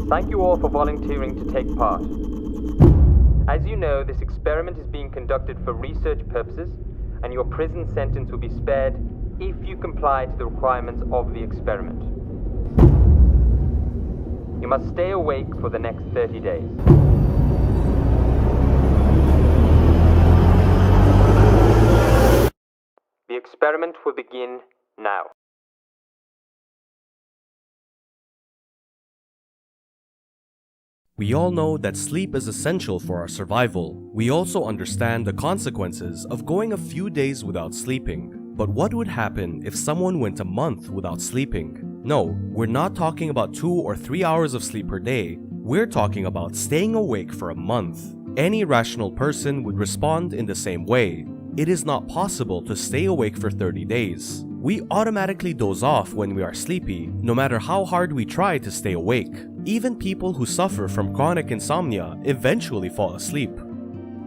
Thank you all for volunteering to take part. As you know, this experiment is being conducted for research purposes, and your prison sentence will be spared if you comply to the requirements of the experiment. You must stay awake for the next 30 days. The experiment will begin now. We all know that sleep is essential for our survival. We also understand the consequences of going a few days without sleeping. But what would happen if someone went a month without sleeping? No, we're not talking about 2 or 3 hours of sleep per day. We're talking about staying awake for a month. Any rational person would respond in the same way. It is not possible to stay awake for 30 days. We automatically doze off when we are sleepy, no matter how hard we try to stay awake. Even people who suffer from chronic insomnia eventually fall asleep.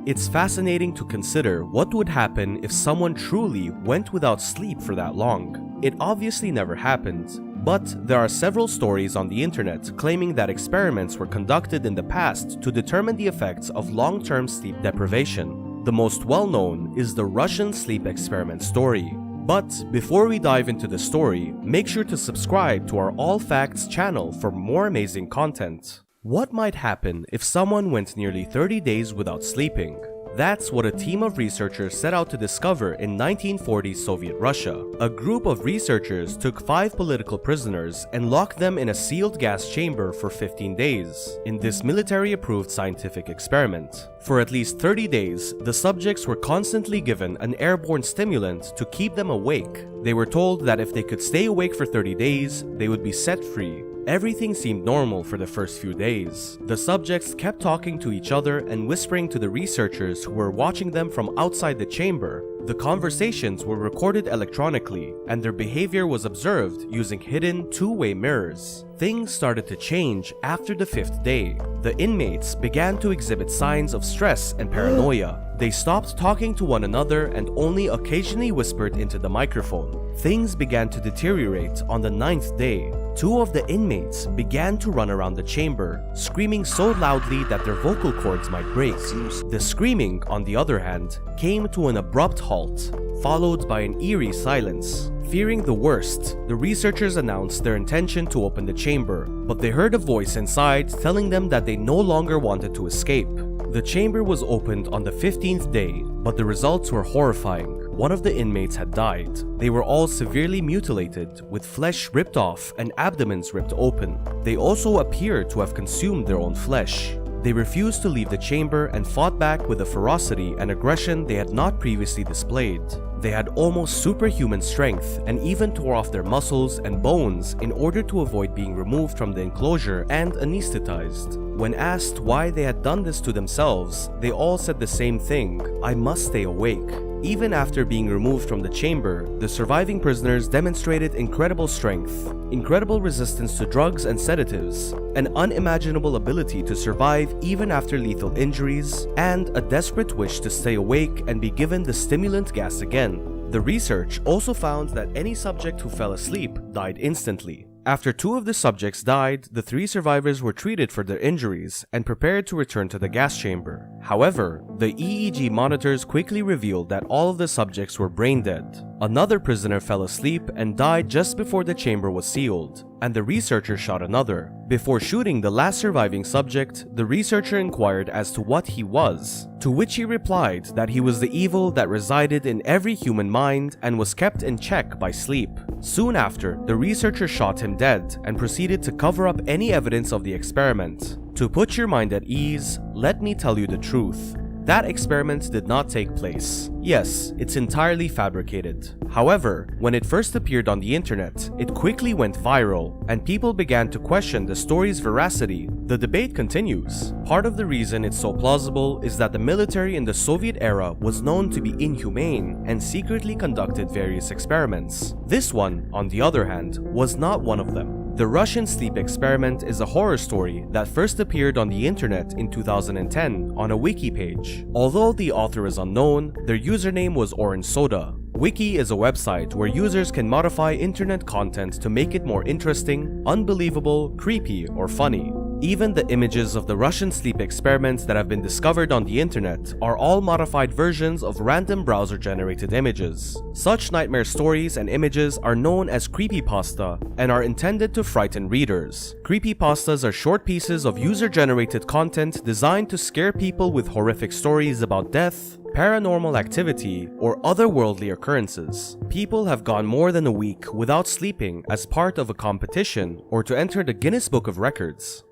It's fascinating to consider what would happen if someone truly went without sleep for that long. It obviously never happened, but there are several stories on the internet claiming that experiments were conducted in the past to determine the effects of long-term sleep deprivation. The most well-known is the Russian sleep experiment story. But before we dive into the story, make sure to subscribe to our All Facts channel for more amazing content. What might happen if someone went nearly 30 days without sleeping? That's what a team of researchers set out to discover in 1940s Soviet Russia. A group of researchers took 5 political prisoners and locked them in a sealed gas chamber for 15 days in this military-approved scientific experiment. For at least 30 days, the subjects were constantly given an airborne stimulant to keep them awake. They were told that if they could stay awake for 30 days, they would be set free. Everything seemed normal for the first few days. The subjects kept talking to each other and whispering to the researchers who were watching them from outside the chamber. The conversations were recorded electronically, and their behavior was observed using hidden two-way mirrors. Things started to change after the 5th day. The inmates began to exhibit signs of stress and paranoia. They stopped talking to one another and only occasionally whispered into the microphone. Things began to deteriorate on the 9th day. 2 of the inmates began to run around the chamber, screaming so loudly that their vocal cords might break. The screaming, on the other hand, came to an abrupt halt, followed by an eerie silence. Fearing the worst, the researchers announced their intention to open the chamber, but they heard a voice inside telling them that they no longer wanted to escape. The chamber was opened on the 15th day, but the results were horrifying. One of the inmates had died. They were all severely mutilated, with flesh ripped off and abdomens ripped open. They also appeared to have consumed their own flesh. They refused to leave the chamber and fought back with a ferocity and aggression they had not previously displayed. They had almost superhuman strength and even tore off their muscles and bones in order to avoid being removed from the enclosure and anesthetized. When asked why they had done this to themselves, they all said the same thing: "I must stay awake." Even after being removed from the chamber, the surviving prisoners demonstrated incredible strength, incredible resistance to drugs and sedatives, an unimaginable ability to survive even after lethal injuries, and a desperate wish to stay awake and be given the stimulant gas again. The research also found that any subject who fell asleep died instantly. After 2 of the subjects died, the 3 survivors were treated for their injuries and prepared to return to the gas chamber. However, the EEG monitors quickly revealed that all of the subjects were brain dead. Another prisoner fell asleep and died just before the chamber was sealed, and the researcher shot another. Before shooting the last surviving subject, the researcher inquired as to what he was, to which he replied that he was the evil that resided in every human mind and was kept in check by sleep. Soon after, the researcher shot him dead and proceeded to cover up any evidence of the experiment. To put your mind at ease, let me tell you the truth. That experiment did not take place. Yes, it's entirely fabricated. However, when it first appeared on the internet, it quickly went viral, and people began to question the story's veracity. The debate continues. Part of the reason it's so plausible is that the military in the Soviet era was known to be inhumane and secretly conducted various experiments. This one, on the other hand, was not one of them. The Russian sleep experiment is a horror story that first appeared on the internet in 2010 on a wiki page. Although the author is unknown, their username was Orange Soda. Wiki is a website where users can modify internet content to make it more interesting, unbelievable, creepy, or funny. Even the images of the Russian sleep experiments that have been discovered on the internet are all modified versions of random browser-generated images. Such nightmare stories and images are known as creepypasta and are intended to frighten readers. Creepypastas are short pieces of user-generated content designed to scare people with horrific stories about death, paranormal activity, or otherworldly occurrences. People have gone more than a week without sleeping as part of a competition or to enter the Guinness Book of Records.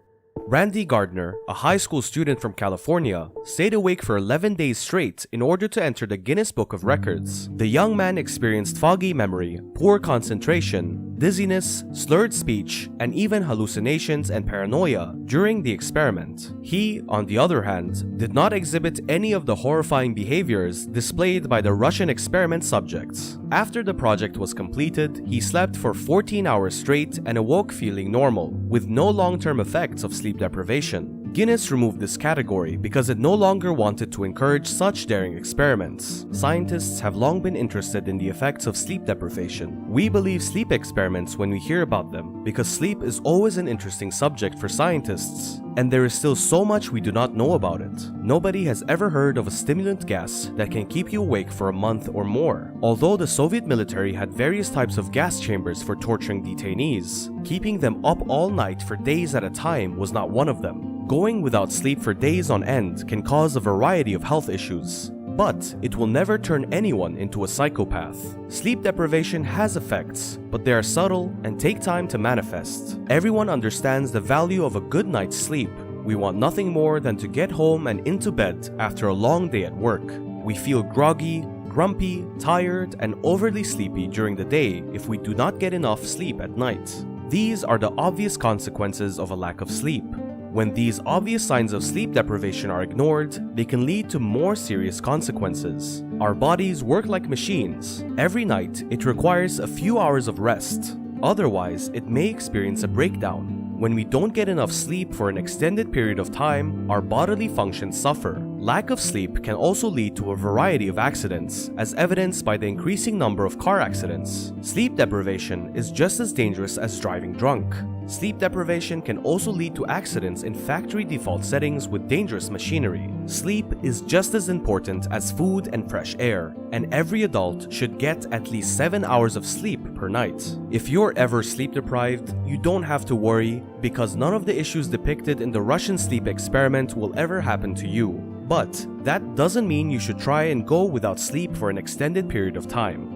Randy Gardner, a high school student from California, stayed awake for 11 days straight in order to enter the Guinness Book of Records. The young man experienced foggy memory, poor concentration, dizziness, slurred speech, and even hallucinations and paranoia during the experiment. He, on the other hand, did not exhibit any of the horrifying behaviors displayed by the Russian experiment subjects. After the project was completed, he slept for 14 hours straight and awoke feeling normal, with no long-term effects of sleep deprivation. Guinness removed this category because it no longer wanted to encourage such daring experiments. Scientists have long been interested in the effects of sleep deprivation. We believe sleep experiments when we hear about them because sleep is always an interesting subject for scientists, and there is still so much we do not know about it. Nobody has ever heard of a stimulant gas that can keep you awake for a month or more. Although the Soviet military had various types of gas chambers for torturing detainees, keeping them up all night for days at a time was not one of them. Going without sleep for days on end can cause a variety of health issues, but it will never turn anyone into a psychopath. Sleep deprivation has effects, but they are subtle and take time to manifest. Everyone understands the value of a good night's sleep. We want nothing more than to get home and into bed after a long day at work. We feel groggy, grumpy, tired, and overly sleepy during the day if we do not get enough sleep at night. These are the obvious consequences of a lack of sleep. When these obvious signs of sleep deprivation are ignored, they can lead to more serious consequences. Our bodies work like machines. Every night, it requires a few hours of rest. Otherwise, it may experience a breakdown. When we don't get enough sleep for an extended period of time, our bodily functions suffer. Lack of sleep can also lead to a variety of accidents, as evidenced by the increasing number of car accidents. Sleep deprivation is just as dangerous as driving drunk. Sleep deprivation can also lead to accidents in factory default settings with dangerous machinery. Sleep is just as important as food and fresh air, and every adult should get at least 7 hours of sleep per night. If you're ever sleep deprived, you don't have to worry, because none of the issues depicted in the Russian sleep experiment will ever happen to you. But that doesn't mean you should try and go without sleep for an extended period of time.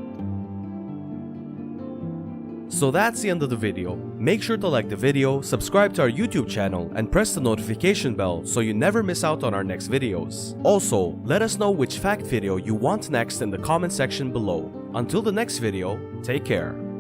So that's the end of the video. Make sure to like the video, subscribe to our YouTube channel, and press the notification bell so you never miss out on our next videos. Also, let us know which fact video you want next in the comment section below. Until the next video, take care.